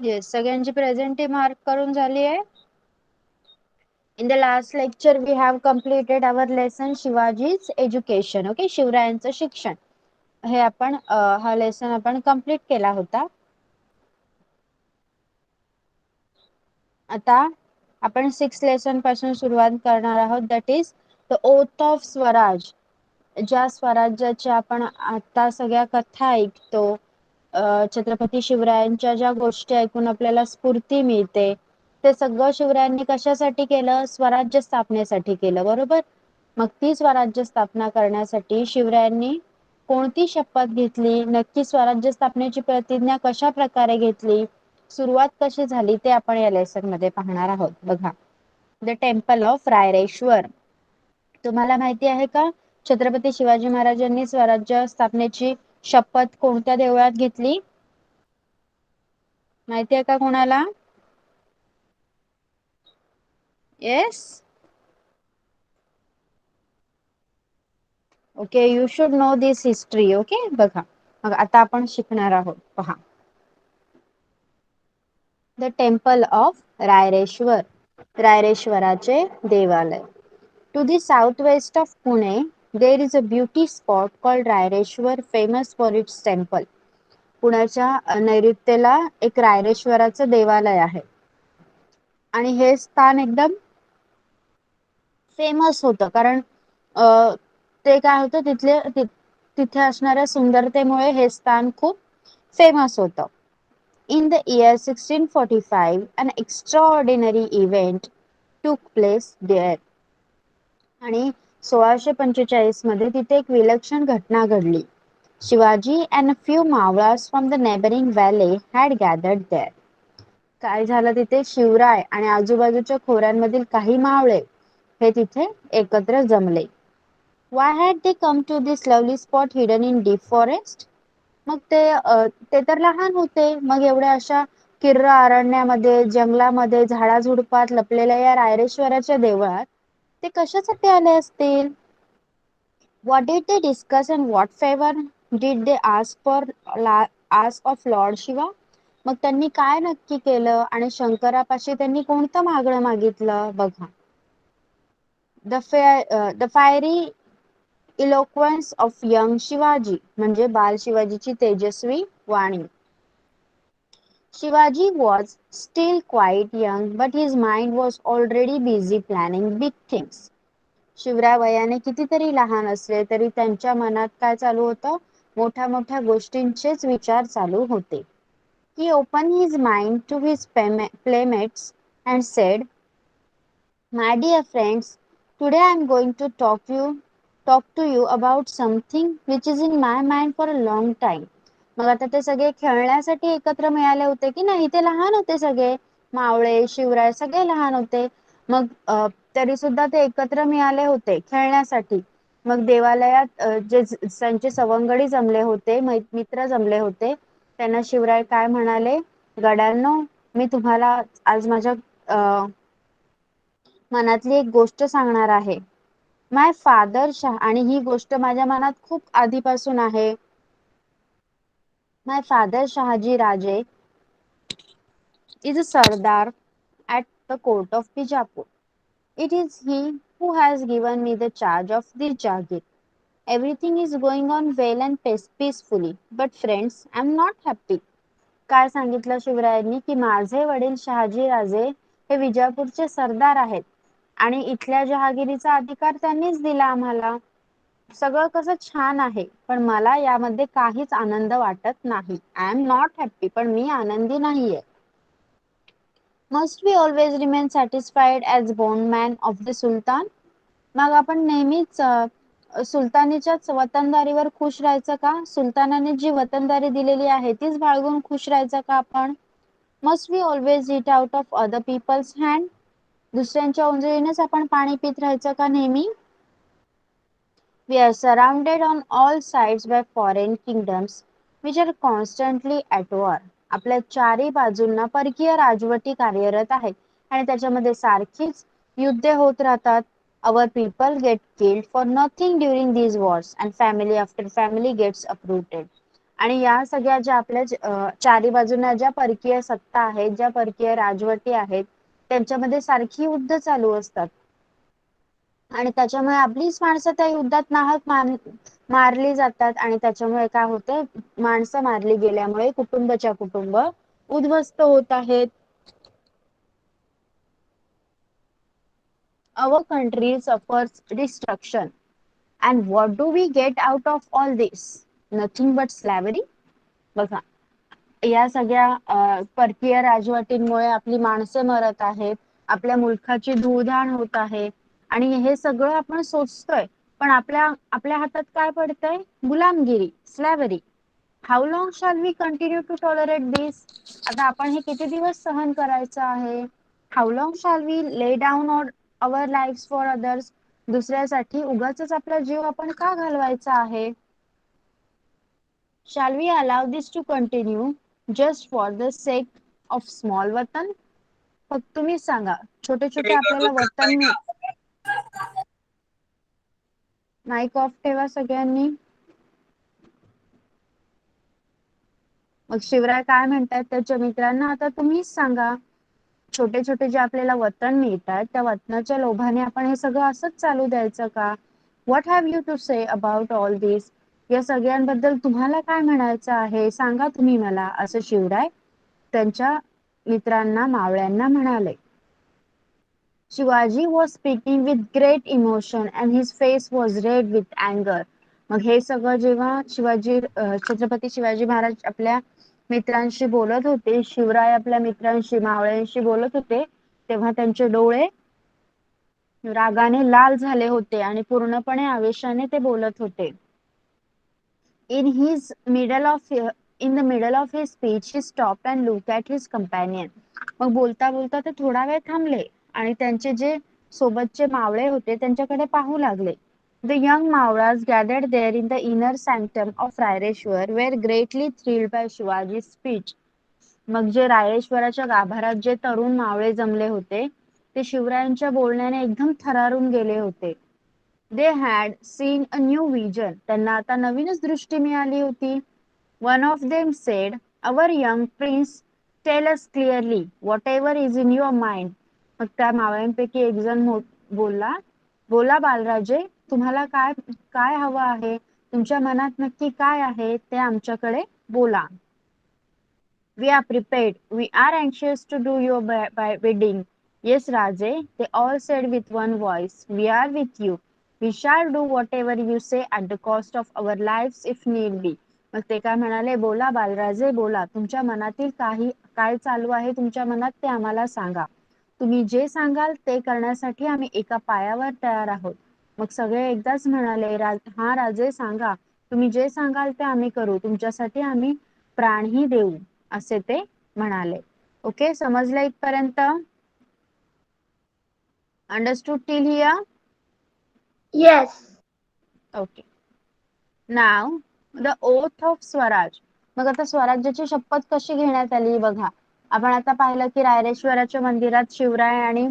Yes, सगळ्यांची presenty mark करून झाली आहे. In the last lecture we have completed our lesson Shivaji's education. Okay, शिवरायांचं शिक्षण हे आपण हा लेसन आपण कंप्लीट केला होता. आता आपण 6th लेसन पासून सुरुवात करणार आहोत, that is the oath of Swaraj. ज्या स्वराज्याच्या आपण आता सगळ्या कथा ऐकतो, छत्रपती शिवरायांच्या ज्या गोष्टी ऐकून आपल्याला स्फूर्ती मिळते, ते सगळं शिवरायांनी कशासाठी केलं? स्वराज्य स्थापनेसाठी केलं, बरोबर. मग ती स्वराज्य स्थापना करण्यासाठी शिवरायांनी कोणती शपथ घेतली, नक्की स्वराज्य स्थापनेची प्रतिज्ञा कशा प्रकारे घेतली, सुरुवात कशी झाली, ते आपण या लेसन मध्ये पाहणार आहोत. बघा, द टेम्पल ऑफ रायरेश्वर. तुम्हाला माहिती आहे का, छत्रपती शिवाजी महाराजांनी स्वराज्य स्थापनेची शपथ कोणत्या देवळात घेतली? माहिती आहे का कोणाला? Yes, okay, you should know this history. Okay, बघा, मग आता आपण शिकणार आहोत. पहा, द टेम्पल ऑफ रायरेश्वर, रायरेश्वराचे देवालय. To the south west of Pune there is a beauty spot called Raireshwar, famous for its temple. पुण्याच्या नैऋत्येला एक रायरेश्वराचं देवालय आहे आणि हे स्थान एकदम फेमस होतं, कारण ते काय होतं, तिथे असणाऱ्या सुंदरतेमुळे हे स्थान खूप फेमस होतं. In the year 1645, an extraordinary event took place there. आणि 1645 मध्ये तिथे एक विलक्षण घटना घडली. Shivaji and a few Mawlas from the neighboring valley had gathered there. काय झालं तिथे? शिवराय आणि आजूबाजूच्या खोऱ्यांमधील काही मावळे हे तिथे एकत्र जमले. Why had they come to this lovely spot hidden in deep forest? मग ते तर लहान होते, मग एवढ्या अशा किर्र अरण्यामध्ये, जंगलामध्ये, झाडाझुडपात लपलेल्या या रायरेश्वराच्या देवळात ते कशासाठी आले असतील? What did they discuss and what favor did they ask of Lord Shiva? मग त्यांनी काय नक्की केलं आणि शंकरापाशी त्यांनी कोणतं मागणं मागितलं? बघा, the fiery eloquence of young Shivaji, म्हणजे बाल शिवाजीची तेजस्वी वाणी. Shivaji was still quite young, but his mind was already busy planning big things. Shivray वयाने कितीतरी लहान असले तरी त्यांच्या मनात काय चालू होतं? मोठ्या मोठ्या गोष्टींचेच विचार चालू होते. He opened his mind to his playmates and said, "My dear friends, today I am going to talk to you about something which is in my mind for a long time." मग आता ते सगळे खेळण्यासाठी एकत्र मिळाले होते की नाही? ते लहान होते सगळे, मावळे, शिवराय सगळे लहान होते. मग तरी सुद्धा ते एकत्र मिळाले होते खेळण्यासाठी. मग देवालयात जे त्यांचे सवंगडी जमले होते, मित्र जमले होते, त्यांना शिवराय काय म्हणाले? गड्यांनो, मी तुम्हाला आज माझ्या मनातली एक गोष्ट सांगणार आहे. माय फादर शाह, आणि ही गोष्ट माझ्या मनात खूप आधीपासून आहे. माय फादर शहाजी राजे is a Sardar at the court of Bijapur. It is he who has given me the charge of this Jagir. Everything is going on well and peacefully, but friends, I am not happy. काय सांगितलं शिवरायांनी? की माझे वडील शहाजी राजे हे विजापूरचे सरदार आहेत आणि इथल्या जहागिरीचा अधिकार त्यांनीच दिला आम्हाला. सगळं कसं छान आहे, पण मला यामध्ये काहीच आनंद वाटत नाही. आय एम नॉट हॅप्पी, पण मी आनंदी नाहीये. Must we always remain satisfied as bondman of the sultan? मग आपण नेहमीच सुलतानीच्याच वतनदारीवर खुश राहायचं का? सुलतानाने जी वतनदारी दिलेली आहे तीच बाळगून खुश राहायचं का आपण? Must we always eat out of other people's hand? दुसऱ्यांच्या उंजळीनेच आपण पाणी पित राहायचं का नेहमी? We are surrounded on all sides by foreign kingdoms which are constantly at war. आपल्या चारी बाजूंना परकीय राजवटी कार्यरत आहेत आणि त्याच्यामध्ये सारखीच युद्ध होत राहतात. Our people get killed for nothing during these wars and family after family gets uprooted. आणि या सगळ्या ज्या आपल्या चारी बाजूने ज्या परकीय सत्ता आहेत, ज्या परकीय राजवटी आहेत, त्यांच्यामध्ये सारखी युद्ध चालू असतात आणि त्याच्यामुळे आपलीच माणसं त्या युद्धात नाहक मारली जातात आणि त्याच्यामुळे काय होतं, माणसं मारली गेल्यामुळे कुटुंबाच्या कुटुंब उद्ध्वस्त होत आहेत. Our country suffers destruction. And what do we get out of all this? Nothing but slavery. बघा, या सगळ्या परकीय राजवटींमुळे आपली माणसे मरत आहेत, आपल्या मुलखाची धूळधाण होत आहे आणि हे सगळं आपण सोचतोय, पण आपल्या आपल्या हातात काय पडतंय? गुलामगिरी, slavery. How long shall we continue to tolerate this? आता आपण हे किती दिवस सहन करायचं आहे? How long shall we lay down our lives for others? दुसऱ्यासाठी उगाच आपला जीव आपण का घालवायचा आहे? Shall we allow this to continue just for the sake of small वतन? फक्त तुम्हीच सांगा, छोटे छोटे आपल्याला वतन मिळ. माईक ऑफ ठेवा सगळ्यांनी. मग शिवराय काय म्हणतात त्याच्या मित्रांना, आता तुम्हीच सांगा, छोटे छोटे जे आपल्याला वतन मिळतात त्या वतनाच्या लोभाने आपण हे सगळं असंच चालू द्यायचं का? What have you to say about all this? या सगळ्यांबद्दल तुम्हाला काय म्हणायचं आहे, सांगा तुम्ही मला, असं शिवराय त्यांच्या मित्रांना, मावळ्यांना म्हणाले. Shivaji was speaking with great emotion and his face was red with anger. मग हे सगळं जेव्हा छत्रपती शिवाजी महाराज आपल्या मित्रांशी बोलत होते, शिवराय आपल्या मित्रांशी, मावळ्यांशी बोलत होते, तेव्हा त्यांचे डोळे रागाने लाल झाले होते आणि पूर्णपणे आवेशाने ते बोलत होते. In his middle of in the middle of his speech, he stopped and looked at his companion. मग बोलता बोलता ते थोडा वेळ थांबले आणि त्यांचे जे सोबतचे मावळे होते त्यांच्याकडे पाहू लागले. The young Mauras gathered there in the inner sanctum of Raireshwar were greatly thrilled by Shivaji's speech. मग जे रायरेश्वराच्या गाभारात जे तरुण मावळे जमले होते ते शिवरायांच्या बोलण्याने एकदम थरारून गेले होते. They had seen a new vision. त्यांना आता नवीनच दृष्टी मिळाली होती. One of them said, "Our young prince, tell us clearly whatever is in your mind." मग त्या मावळ्यांपैकी एक जण बोलला, बोला बालराजे, तुम्हाला काय काय हवं आहे, तुमच्या मनात नक्की काय आहे ते आमच्याकडे बोला. We are prepared. We are anxious to do your bidding. Yes, Raje, they all said with one voice. We are with you. We shall do whatever you say at the cost of our lives if need be. मग ते काय म्हणाले, बोला बालराजे बोला, तुमच्या मनातील काही काय चालू आहे तुमच्या मनात ते आम्हाला सांगा. तुम्ही जे सांगाल ते करण्यासाठी आम्ही एका पायावर तयार आहोत. मग सगळे एकदाच म्हणाले, हा राजे सांगा, तुम्ही जे सांगाल ते आम्ही करू, तुमच्यासाठी आम्ही प्राणही देऊ, असे ते म्हणाले. ओके, समजलं इथपर्यंत? Understood till here? Yes. Okay. Now the oath of Swaraj. मग आता स्वराज्याची शपथ कशी घेण्यात आली बघा. आपण आता पाहिलं की रायरेश्वराच्या मंदिरात शिवराय आणि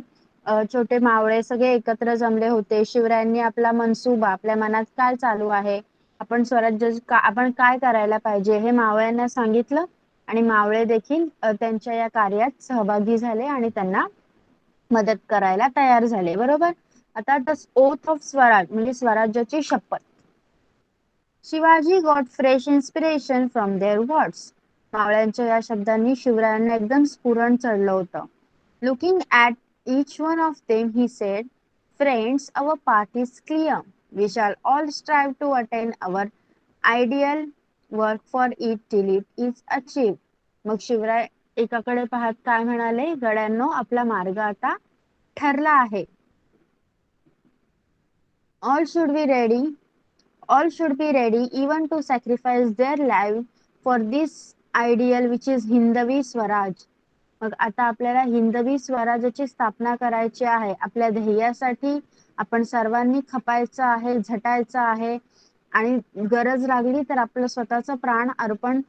छोटे मावळे सगळे एकत्र जमले होते. शिवरायांनी आपला मनसुबा, आपल्या मनात काय चालू आहे, आपण स्वराज्य आपण काय करायला पाहिजे हे मावळ्यांना सांगितलं आणि मावळे देखील त्यांच्या या कार्यात सहभागी झाले आणि त्यांना मदत करायला तयार झाले. बरोबर. आता ओथ ऑफ स्वराज म्हणजे स्वराज्याची शपथ. Shivaji got fresh inspiration from their words. मावळ्यांच्या या शब्दांनी शिवरायांना एकदम स्फुरण चढलं होतं. Looking at each one of them, he said, "Friends, our path is clear. We shall all strive to attain our ideal, work for it till it is achieved." मग शिवराय एकाकडे पाहत काय म्हणाले, गड्यांनो, आपला मार्ग आता ठरला आहे. All should be ready. All should be ready even to sacrifice their life for this ideal which is हिंदवी स्वराज. मग आता आपल्याला हिंदवी स्वराज्याची स्थापना करायची आहे. आपल्या ध्येयासाठी आपण सर्वांनी खपायचं आहे, झटायचं आहे आणि गरज लागली तर आपलं स्वतःचं प्राण अर्पण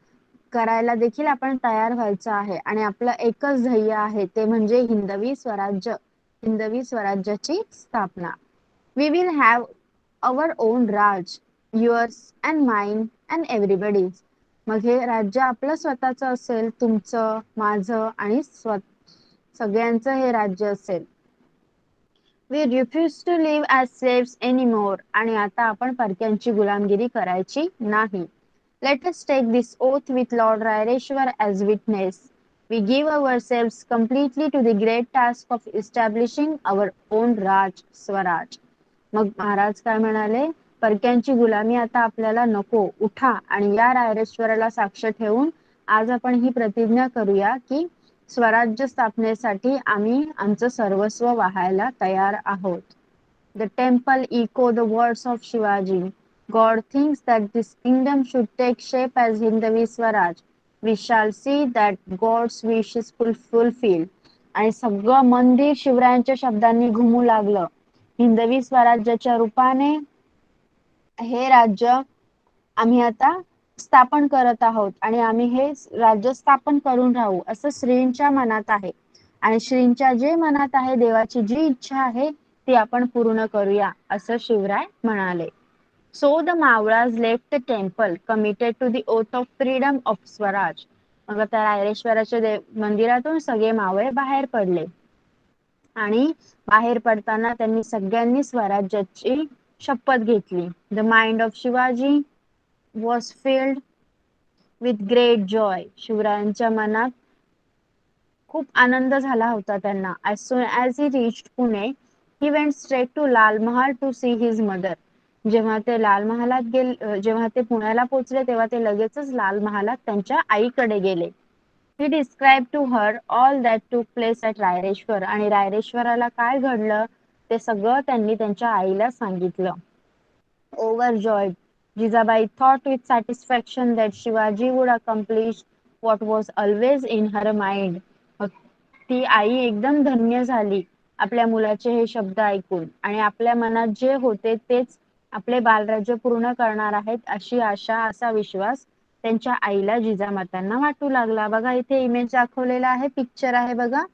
करायला देखील आपण तयार व्हायचं आहे. आणि आपलं एकच ध्येय आहे ते म्हणजे हिंदवी स्वराज्य, हिंदवी स्वराज्याची स्थापना. We will have our own Raj, yours and mine and everybody's. मग हे राज्य आपलं स्वतःचं असेल, तुमचं, माझं आणि सगळ्यांचं हे राज्य असेल. We refuse to live as slaves anymore. आणि आता आपण परक्यांची गुलामगिरी करायची नाही. Let us take this oath with Lord Raireshwar as witness. We give ourselves completely to the great task of establishing our own Raj Swaraj. मग महाराज काय म्हणाले, परक्यांची गुलामी आता आपल्याला नको, उठा आणि या रायरेश्वराला साक्ष ठेवून आज आपण ही प्रतिज्ञा करूया की स्वराज्य स्थापनेसाठी आम्ही आमचं सर्वस्व वाहायला तयार आहोत. The temple echoed the words of Shivaji. God thinks that this kingdom should take shape as Hindavi Swaraj. We shall see that God's wish is fulfilled. आणि सगळं मंदिर शिवरायांच्या शब्दांनी घुमू लागलं. हिंदवी स्वराज्याच्या रूपाने हे राज्य आम्ही आता स्थापन करत आहोत आणि आम्ही हे राज्य स्थापन करून राहू असं श्रींच्या मनात आहे. आणि श्रींच्या जे मनात आहे, देवाची जी इच्छा आहे ती आपण पूर्ण करूया असं शिवराय म्हणाले. So the Mauras left the temple committed to the oath of freedom of Swaraj. मग त्या रायरेश्वराच्या मंदिरातून सगळे मावळे बाहेर पडले आणि बाहेर पडताना त्यांनी सगळ्यांनी स्वराज्याची शपथ घेतली. The mind of Shivaji was filled with great joy. शिवरायांच्या मनात खूप आनंद झाला होता त्यांना. As soon as he reached Pune, he went straight to Lal Mahal to see his mother. जेव्हा ते लाल महालात गेले, जेव्हा ते पुण्याला पोहोचले तेव्हा ते लगेचच लाल महालात त्यांच्या आईकडे गेले. He described to her all that took place at Raireshwar. आणि रायरेश्वराला काय घडलं ते सगळं त्यांनी त्यांच्या आईला सांगितलं. Overjoyed, Jijabai thought with satisfaction that Shivaji would accomplish what was always in her mind. ती आई एकदम धन्य झाली आपल्या मुलाचे हे शब्द ऐकून आणि आपल्या मनात जे होते तेच आपले बालराज्य पूर्ण करणार आहेत अशी आशा, असा विश्वास त्यांच्या आईला जिजामातांना वाटू लागला. बघा इथे इमेज दाखवलेला आहे, पिक्चर आहे बघा,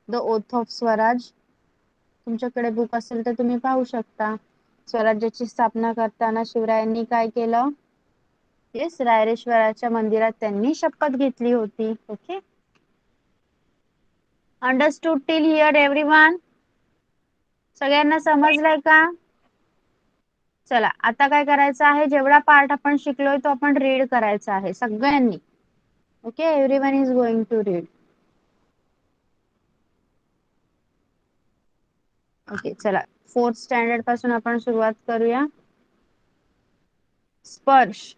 द ओथ ऑफ स्वराज. तुमच्याकडे बुक असेल तर तुम्ही पाहू शकता. स्वराज्याची स्थापना करताना शिवरायांनी काय केलं, येस, रायरेश्वराच्या मंदिरात त्यांनी शपथ घेतली होती. Okay, understood till here everyone? सगळ्यांना समजलंय का? चला आता काय करायचं आहे, जेवढा पार्ट आपण शिकलोय तो आपण रीड करायचा आहे सगळ्यांनी. Okay, everyone is going to read. Okay, चला 4th स्टँडर्ड पासून आपण सुरुवात करूया. स्पर्श.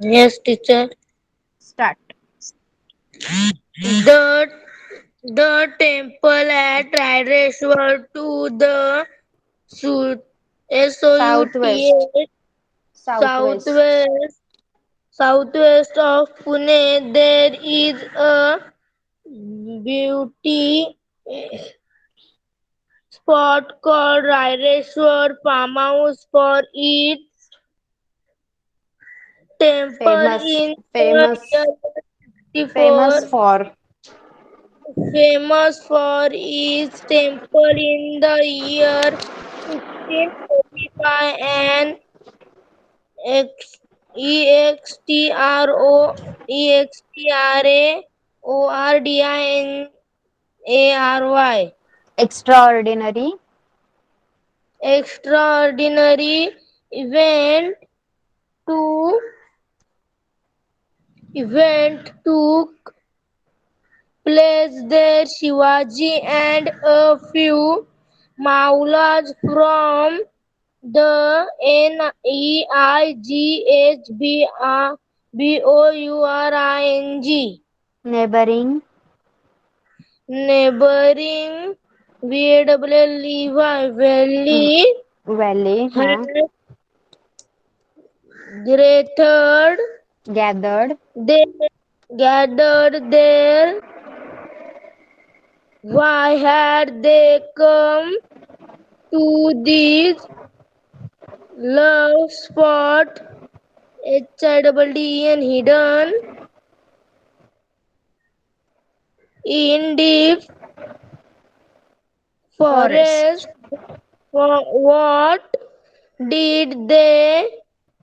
Yes, teacher. Start. The the temple at Raireshwar to the south, south west. south south west. southwest southwest of Pune, there is a beauty spot called Raireshwar Farmhouse for its temple famous. in the famous. year famous 64. For. Famous for its temple in the year 1645 and extraordinary extraordinary. extraordinary event to event took place there. Shivaji and a few Maulas from the NEIGHBOURING neighbouring. neighboring Levi Valley valley. हा. had gathered gathered. they gathered there. Why had they come to this love spot? HIDDEN hidden in deep forest. forest. What Did they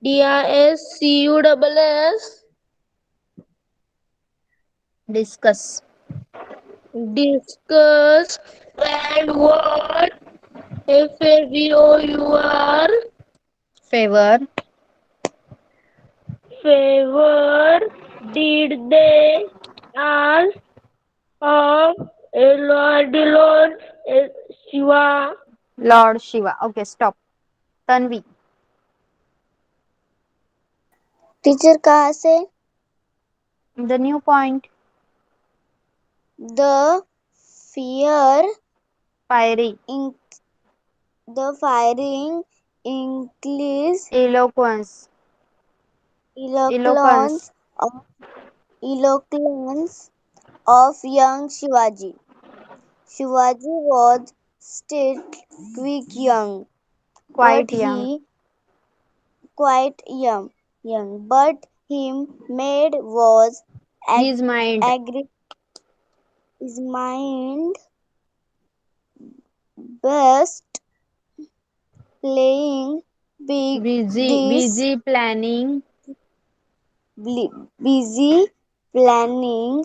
DISCUSS Discuss. discuss and what FAVOUR Favor. favor did they ask of Lord Shiva? Lord Shiva. Okay, stop. Tanvi. Teacher कहाँ से? The new point. The fear Fiery. in the firing increased Eloquence. eloquence Eloquence. of eloquence of young Shivaji. Shivaji was still quick young, but Quite young. he quite young, but him made was ag- His mind. agri- his mind best playing big Busy. this Busy planning. busy planning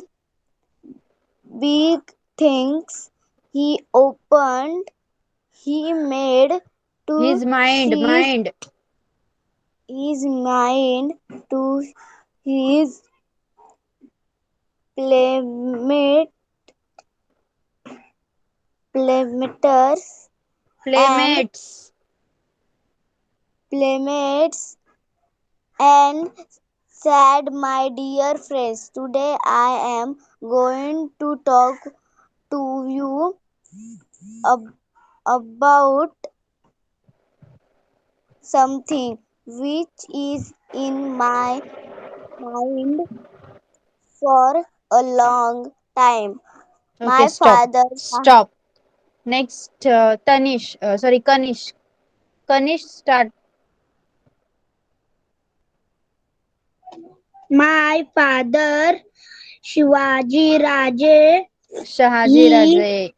big things. He opened. He made to His mind. seize Mind. his mind to his playmate playmates and Playmates. playmates and said, my dear friends, today I am going to talk to you ab- about something which is in my mind for a long time. Okay, My stop. father, Stop. Next, Tanish. Sorry, Kanish. Kanish, start. My father Shivaji Raje, Shahaji he Raje.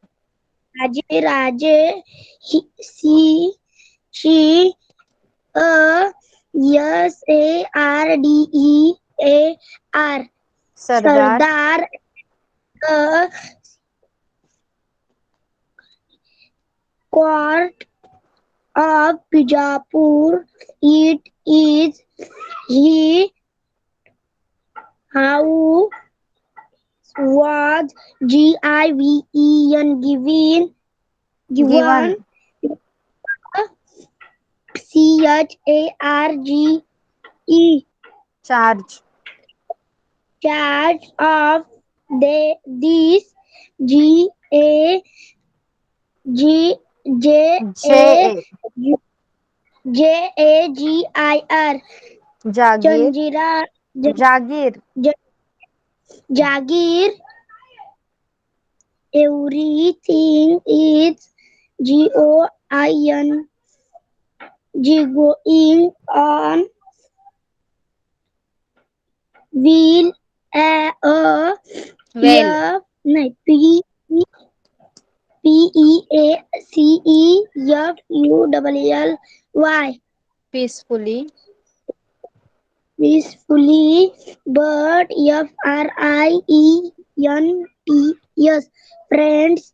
Raje, she a SARDEAR Sardar. Sardar a court of Bijapur. It is he how was GIVEN given Given. CHARGE Charge. charge of this G A G J A J. JAGIR Jagir. Janjira Jagir. Ja- Jagir. Everything is going on will Well. नहीं PEACEFULLY Peacefully. peacefully, but FRIENTS friends,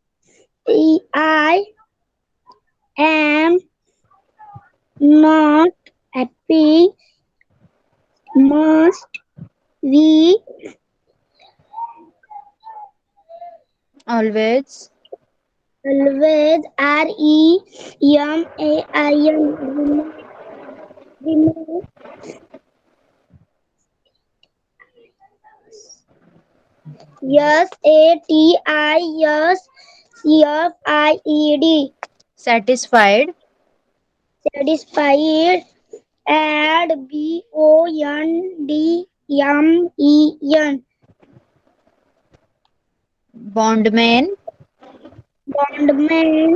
I am not happy. Must we Always. always REMAIN remain SATISFIED Satisfied. satisfied and BONDMEN Bondman. bondman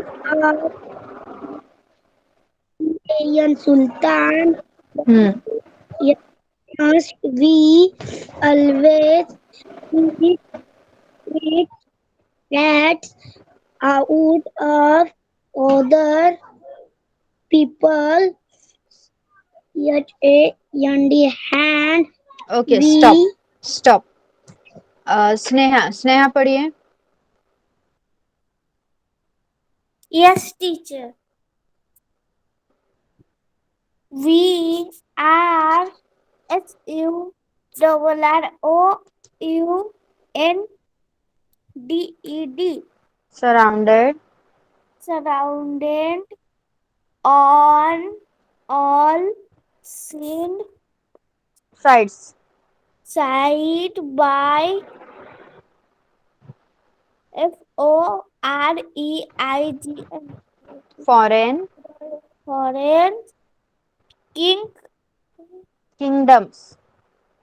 of Indian Sultan. Hmm. Must we always keep it cats out of other people HAND hand. Okay, stop V. Stop. Sneha, Sneha पढ़िए। Yes, teacher. VRSURROUNDED. Surrounded, Surrounded on all seen sides, side by FOREIGN. Foreign, Foreign king kingdoms,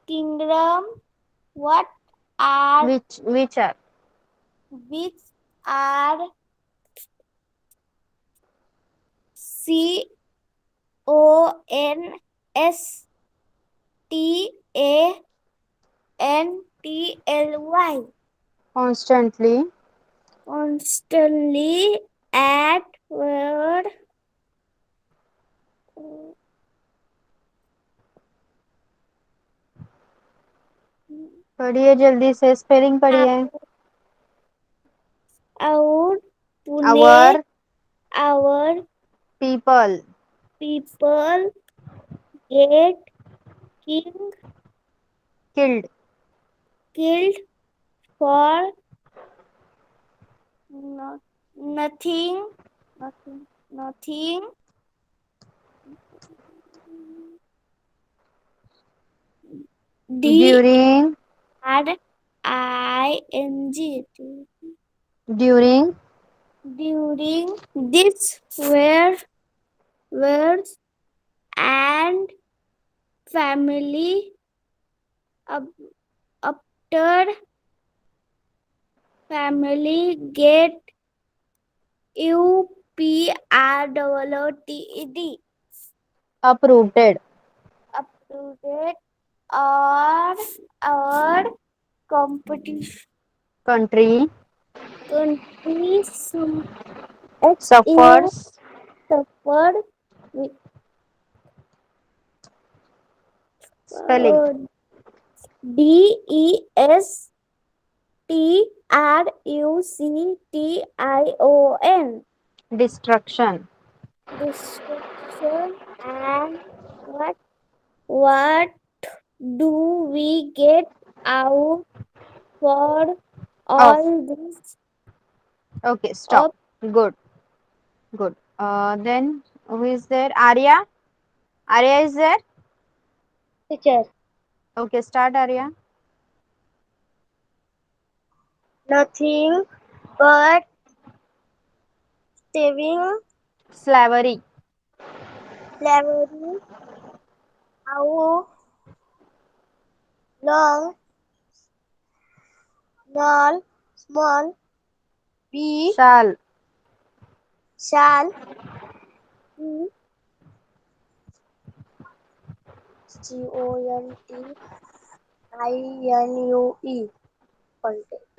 kingdom. What are which are, which are CONSTANTLY constantly, constantly at word पढ़िए जल्दी से, spelling पढ़िए। our Pune our our people, people get king killed, killed for no, nothing nothing D during, R I N G during, during this were words and family up, after family get UPROOTED uprooted, uprooted or our competition country, country some HU suffers, suffered with spelling, DESTRUCTION destruction, destruction and what do we get out for of, all this okay, stop, up good, good. Then who is there? Arya, Arya is there? Teacher, Okay, start Arya. nothing but saving Slavery, slavery. How long small we shall, shall be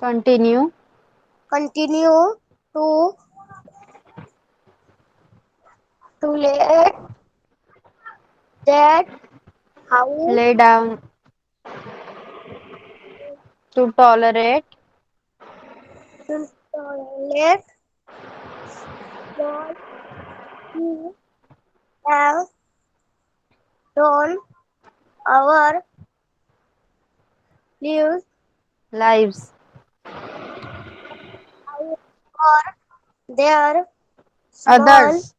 CONTINUE continue, continue to let that how lay down, to tolerate, to let what we have done our lives lives, or their small others.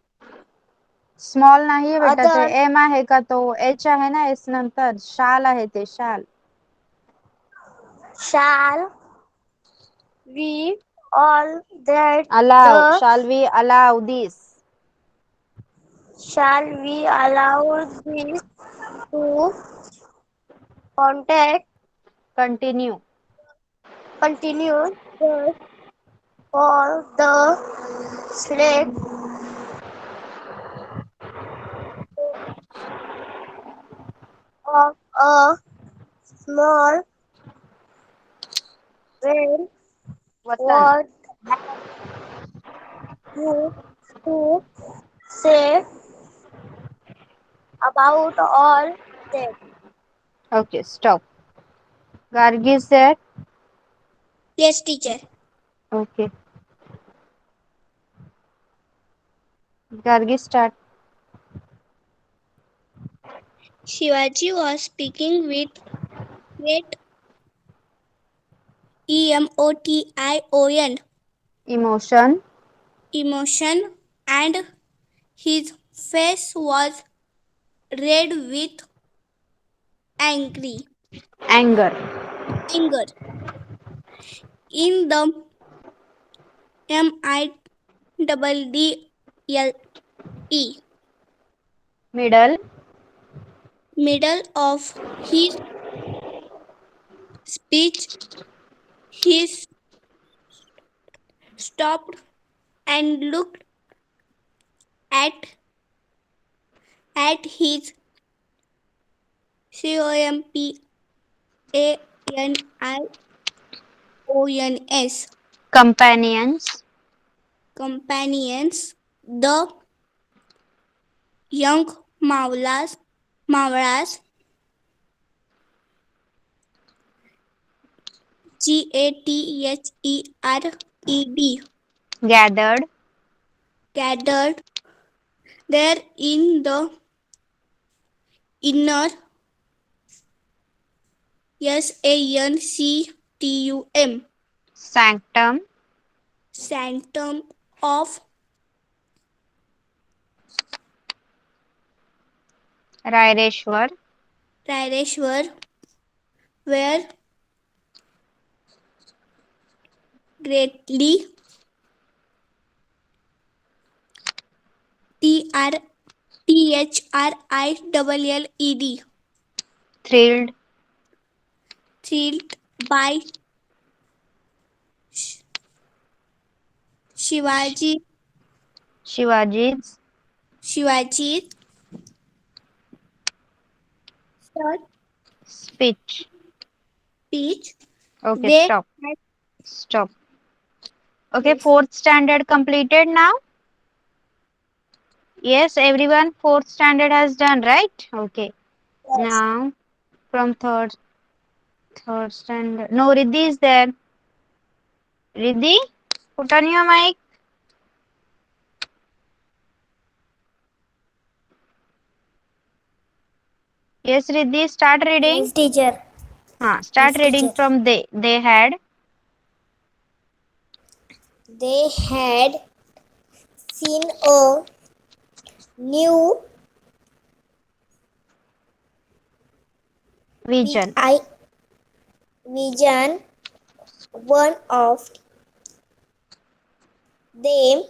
Small नाही आहे बेटा ते, other M आहे का तो, H आहे ना S नंतर, शाल आहे ते, शाल. shall we all that allow, the shall we allow this, shall we allow this to contact continue, continue just for the sake of a small rain? वतन, What have you to say about all that. Okay, stop. Gargi is there? Yes, teacher. Okay. Gargi, start. Shivaji was speaking with great Emotion, emotion, and his face was red with angry anger, anger. In the middle middle, middle of his speech, he stopped and looked at his companions companions, companions, the young Mavras, Gathered, gathered, gathered there in the inner SANCTUM sanctum, sanctum of Raireshwar, Raireshwar, where greatly THRILLED thrilled, thrilled by Shivaji Shivaji's Shivaji's speech. speech. Okay, They stop. had Stop. Okay, yes, fourth standard completed now. Yes, everyone, fourth standard has done, right? Okay. Yes. Now from third standard. No, Riddhi is there. Riddhi, put on your mic. Yes, Riddhi, start reading. Yes, teacher. Start Yes, reading teacher. from they. They had They had seen a new vision. vision. One of them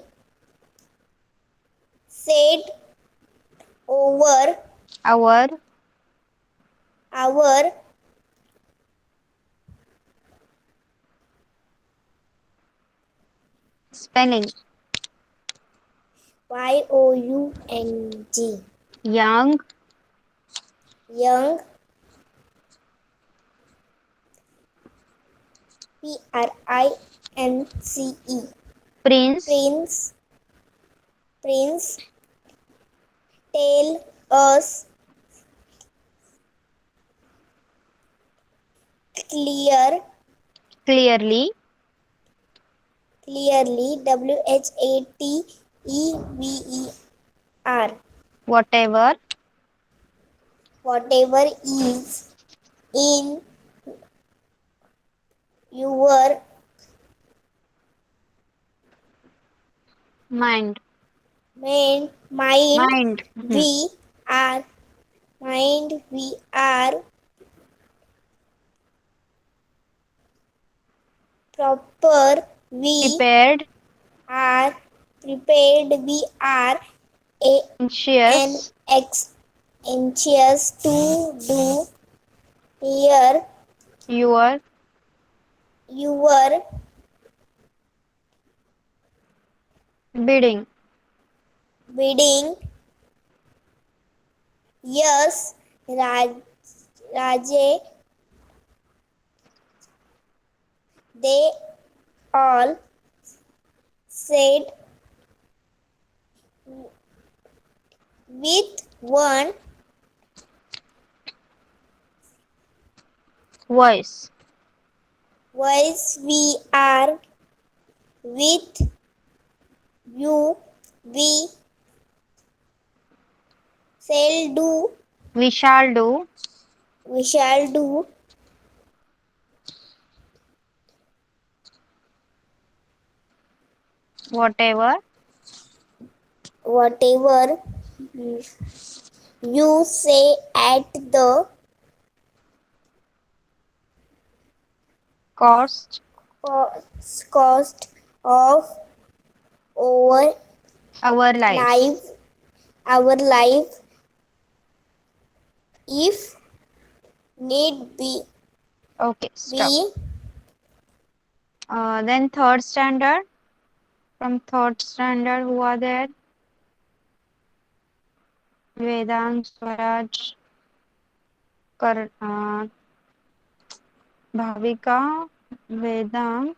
said over Our our spelling. YOUNG Young young PRINCE prince prince tell us clear clearly clearly WHATEVER whatever whatever is in your mind. mind Mind. we are we are proper we Prepared. are prepared we are an Anxious. anxious to do hear Your your bidding. bidding. Yes, Raje, they all said with one Voice. Voice we are with you. We shall do. We shall do. We shall do Whatever. whatever you say at the Cost. cost of our Our lives. life, our life, if need be. Okay, stop. We Then third standard. From third standard, who are there? Vedant, Swaraj, Bhavika, Vedant,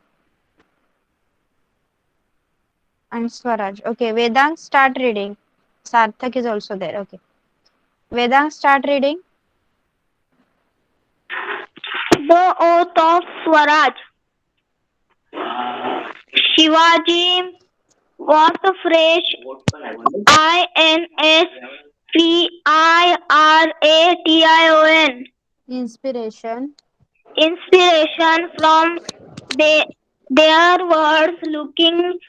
and Swaraj. Okay, Vedant, start reading. Sarthak is also there. Okay. Vedant, start reading. The Oath of Swaraj. Shivaji was a fresh INSPIRATION. Inspiration. Inspiration from the, their words looking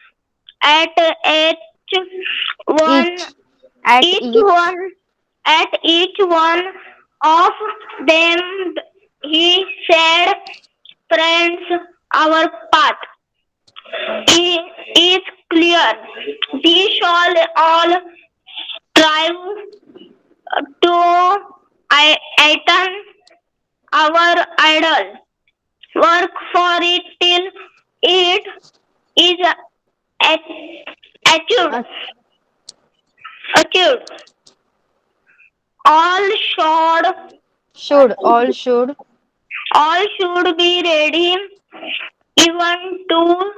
at one Each. At each each. one at each one of them he said, friends, our path is clear. We shall all strive to attain our idol. Work for it till it is achieved. Uh, achieved. All should all should. all should be ready even to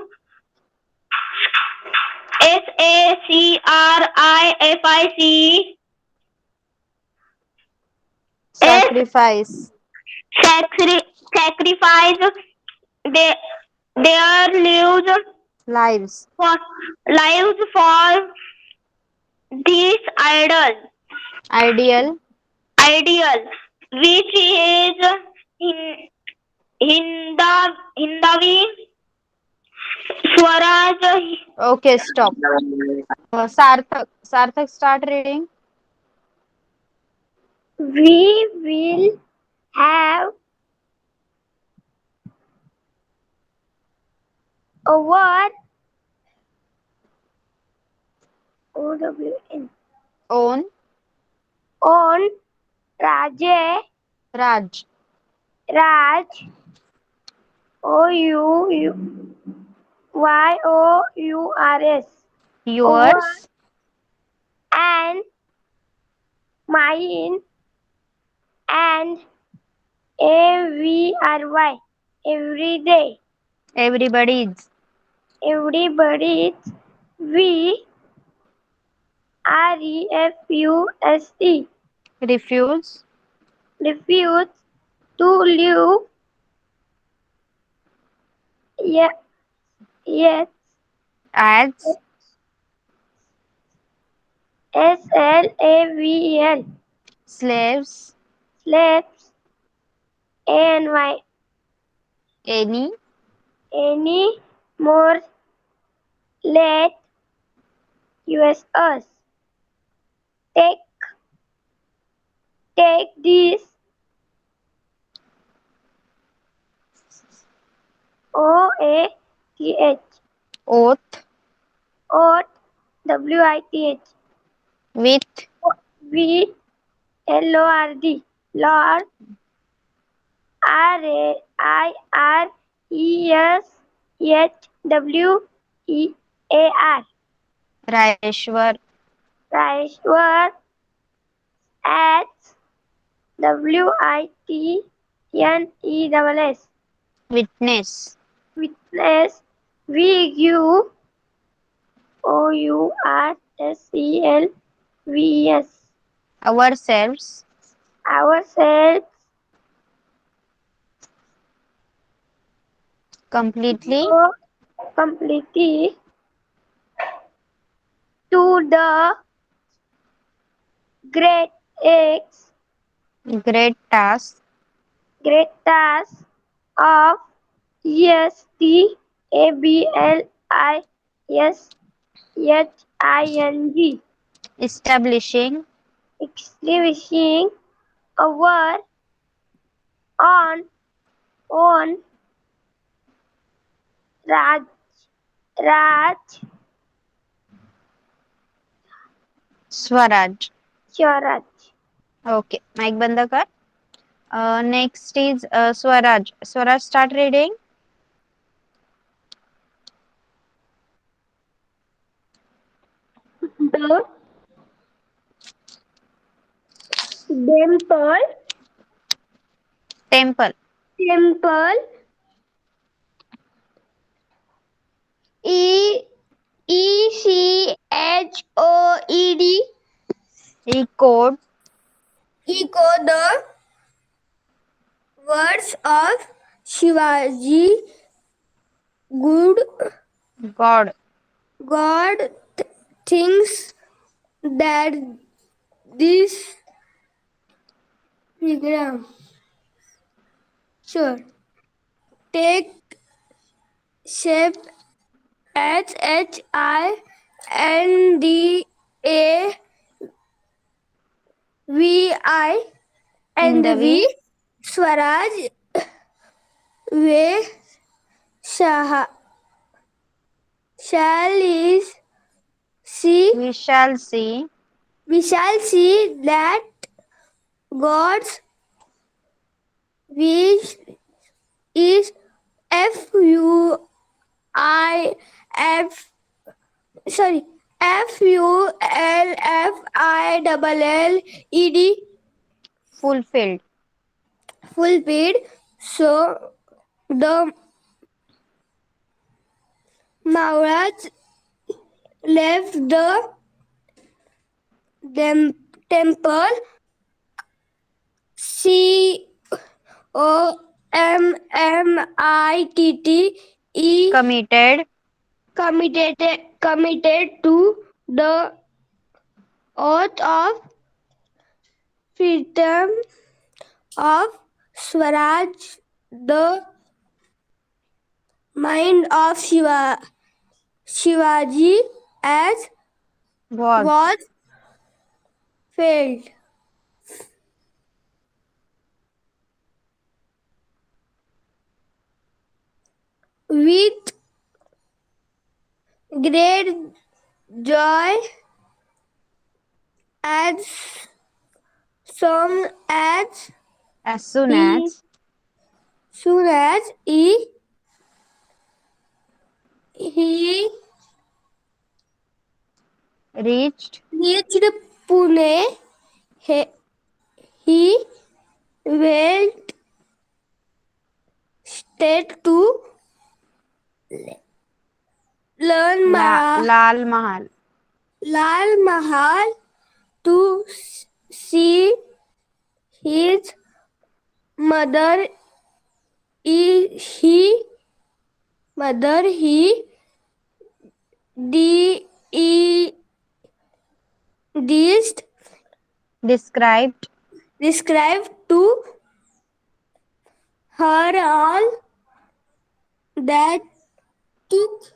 SACRIFIC S Sacrifice. sacrifice their, their Lives. for lives for this Ideal. ideal which is in Hindavi Swaraj. Okay, stop. Sarthak. Sarthak, start reading. We will have our OWN Own. on Raj Raj. Raj OUYOURS over Yours. and mine and AVRY every day. Everybody's. Everybody's we REFUSE Refuse. refuse to live. Yes, Ads. SLAVEL Slaves. slaves ANY Any. any more let us take this OATH Oath. or WITH With. with LORD Lord RAIRESHWEAR Raishwar. Raishwar as WITNESS Witness. witness we give OURSELVES Ourselves. ourselves Completely. completely to the great acts, Great task. great task of establishing, Establishing. establishing our own own Raj, Raj Swaraj. Swaraj. Okay. Mic बंद कर. Next is Swaraj. Swaraj, start reading. The temple, Temple. temple, ECHOED, Echoed. echo the words of Shivaji. Good God. God thinks that this program sure take shape HHINDAVI and Hindavi. V Swaraj ve Shah shall is see We shall see that God's wish is F-U-I-F FULFILLED fulfilled. fulfilled. So the Maharaj left the temple COMMITTE Committed. committed to the oath of freedom of Swaraj. The mind of Shivaji as was filled with great joy as soon as As soon he as soon as he reached reached Pune, he went straight to learn Lal Mahal. Lal Mahal to see his mother. He mother he de Described. described to her all that took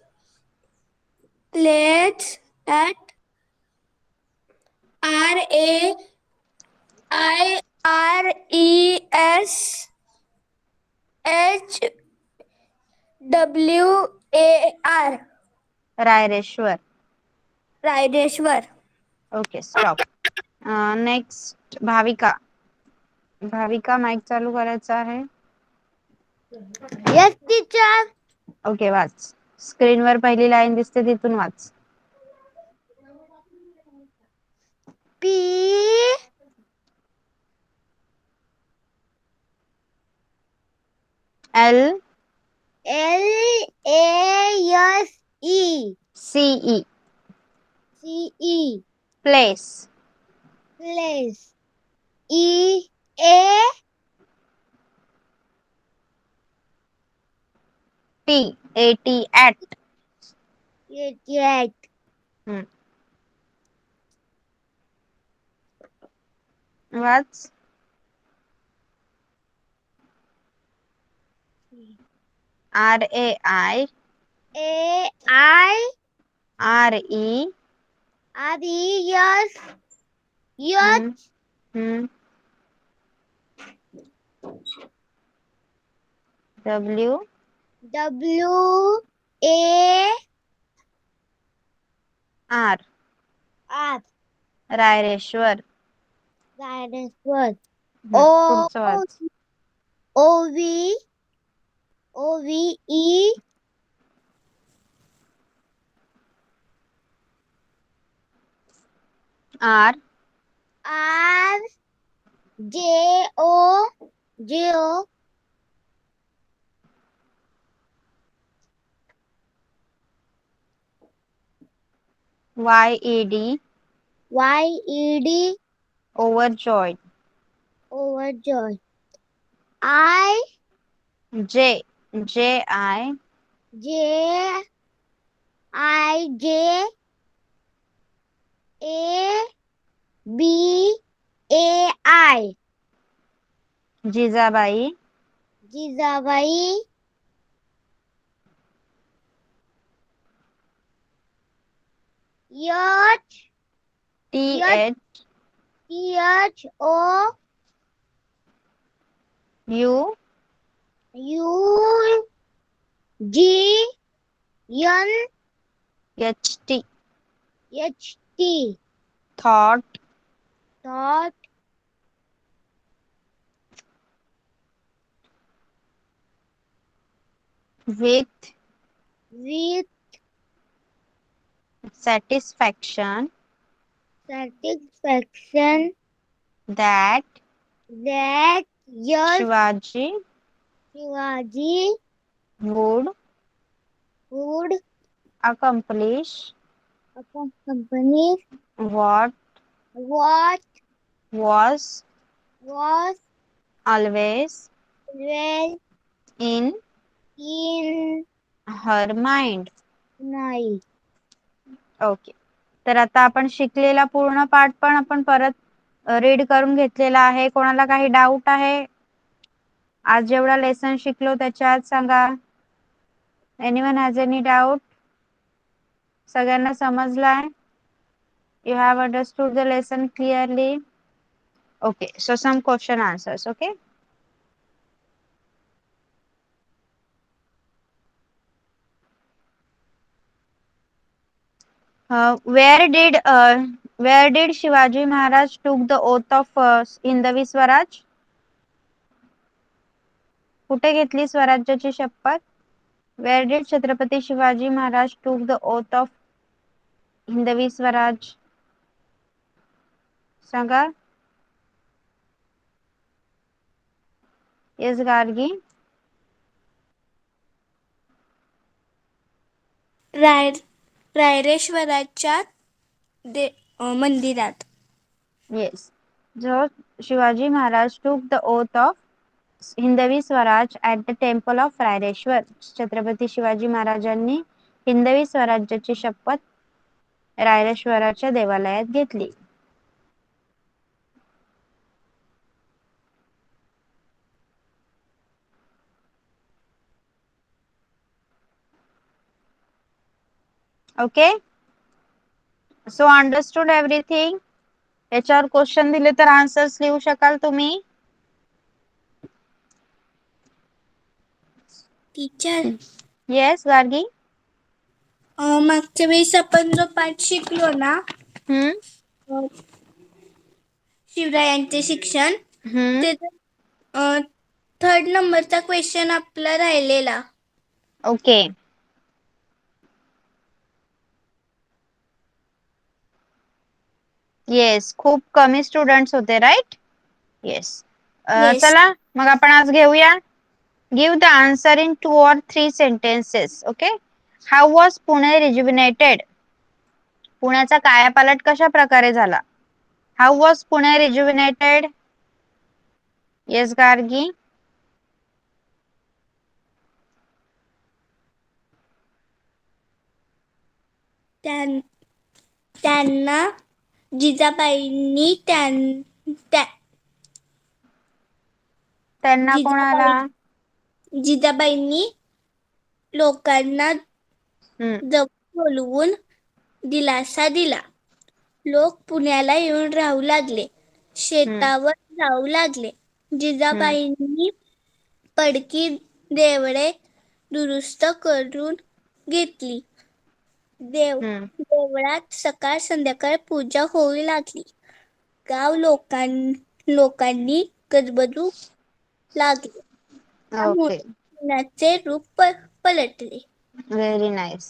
place at RAIRESHWAR Raireshwar. Raideshwar. Okay, stop. Next Bhavika. Bhavika mike चालू करायचा आहे. Yes, teacher. Okay, वाच. स्क्रीनवर पहिली line दिसते तिथून वाच. P L LASE CE. CE Place. place EA at. 88. हम्म. वाच. RAI A-I-R-E-S. हम्म. हम्म. W W-A-R. R Raireshwar. Dinosaur. पुढचं O watch. O V O V E R R J O J O YED Y E D overjoyed. overjoyed. I J I J I J A B A I Jijabai. Jizabai H TH H O U U G N HT H T thought. thought With with satisfaction satisfaction that that yes Shivaji Shivaji would would accomplish accompany what what was was always well in in her mind. night. Okay. तर आता आपण शिकलेला पूर्ण पाठ पण आपण परत read करून घेतलेला आहे. कोणाला काही डाऊट आहे? आज जेवढा लेसन शिकलो त्याच्यात सांगा. Anyone has any doubt? सगळ्यांना समजलाय? You have understood the lesson clearly? Okay. So some question answers. Okay. Where did Shivaji Maharaj took the oath of Hindavi Swaraj? कुठे घेतली स्वराज्याची शपथ? Where did Chhatrapati Shivaji Maharaj took the oath of Hindavi Swaraj? सांगा. Yes, Gargi. रायरेश्वराच्या मंदिरात. Yes. So Shivaji Maharaj took the oath of Hindavi Swaraj at the temple of Raireshwar. Chhatrapati Shivaji महाराजांनी हिंदवी स्वराज्याची शपथ रायरेश्वराच्या देवालयात घेतली. ओके. So understood everything? याच्यावर क्वेश्चन दिले तर answers लिहू शकाल तुम्ही? Teacher yes Gargi. मागच्या वेळेस आपण जो पाठ शिकलो ना शिवरायांचे शिक्षण ते थर्ड नंबरचा क्वेश्चन आपला राहिलेला. ओके. येस. खूप कमी स्टुडंट्स होते राईट? येस. चला मग आपण आज घेऊया. Give the answer in 2 or 3 sentences. Okay. How was Pune rejuvenated? पुण्याचा कायापालट कशा प्रकारे झाला? How was Pune rejuvenated? Yes Gargi. त्यांना जिजाबाईंनी त्यांना कोणाला? जिजाबाईंनी लोकांना हम्म जवळ बोलवून दिलासा दिला. लोक पुण्याला येऊन राहू लागले. शेतावर जाऊ लागले. जिजाबाईंनी पडकी देवळे दुरुस्त करून घेतली. देवळात सकाळ संध्याकाळ पूजा होऊ लागली. गाव लोकांनी गजबजू लागले. त्यामुळे ओके, पुण्याचे रूप पलटले. Very nice.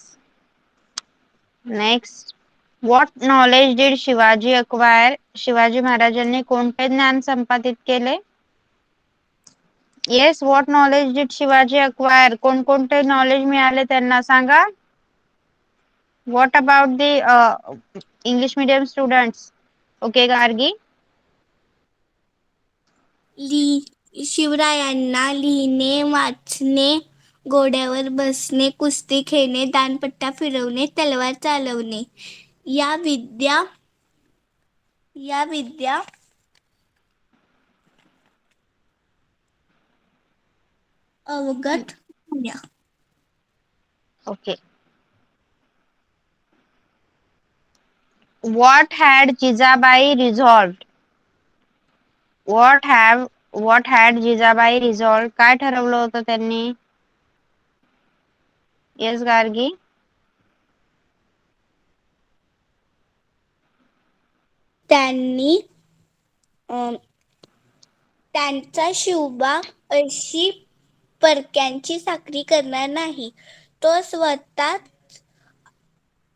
Next, what knowledge did Shivaji acquire? Shivaji महाराजांनी कोणते ज्ञान संपादित केले? Yes, what knowledge did Shivaji acquire? कोणकोणते नॉलेज मिळाले त्यांना सांगा. What about the English medium students? Okay Gargi. शिवरायांना लिहिणे, वाचणे, घोड्यावर बसणे, कुस्ती खेळणे, दांडपट्टा फिरवणे, तलवार चालवणे या विद्या अवगत होत्या. Okay. What had Jijabai resolved? What had Jijabai resolved? काय ठरवलं होतं त्यांनी? येस गार्गी. त्यांनी त्यांचा शिवबा अशी परक्यांची चाकरी करणार नाही. तो स्वतः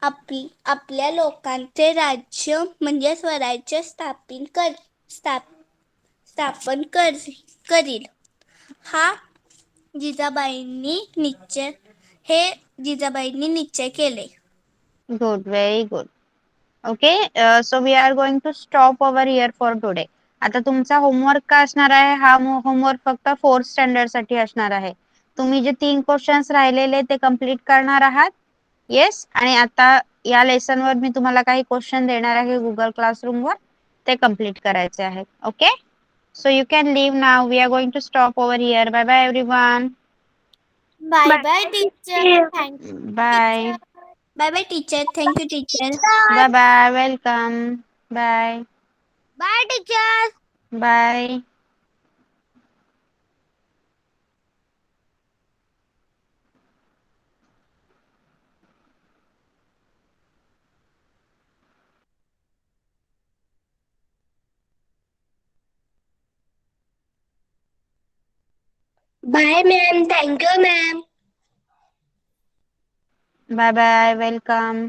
आपल्या लोकांचे राज्य म्हणजे स्वराज्य स्थापन करील. हा जिजाबाईंनी निश्चय केले. Good, very good. Okay, so we are going to stop over here for today. आता तुमचा होमवर्क काय असणार आहे? हा होमवर्क फक्त 4th स्टँडर्ड साठी असणार आहे. तुम्ही जे 3 क्वेश्चन्स राहिलेले ते कंप्लीट करणार आहात. येस, आणि आता या लेसन वर मी तुम्हाला काही क्वेश्चन देणार आहे गुगल क्लासरूम वर, ते कंप्लीट करायचे आहेत. Okay, so you can leave now. We are going to stop over here. Bye bye everyone. Bye bye teacher. Thank you. Bye bye bye teacher. Thank you teacher. Bye bye. Welcome. Bye bye teacher. Bye. Bye ma'am. Thank you ma'am. Bye bye. Welcome.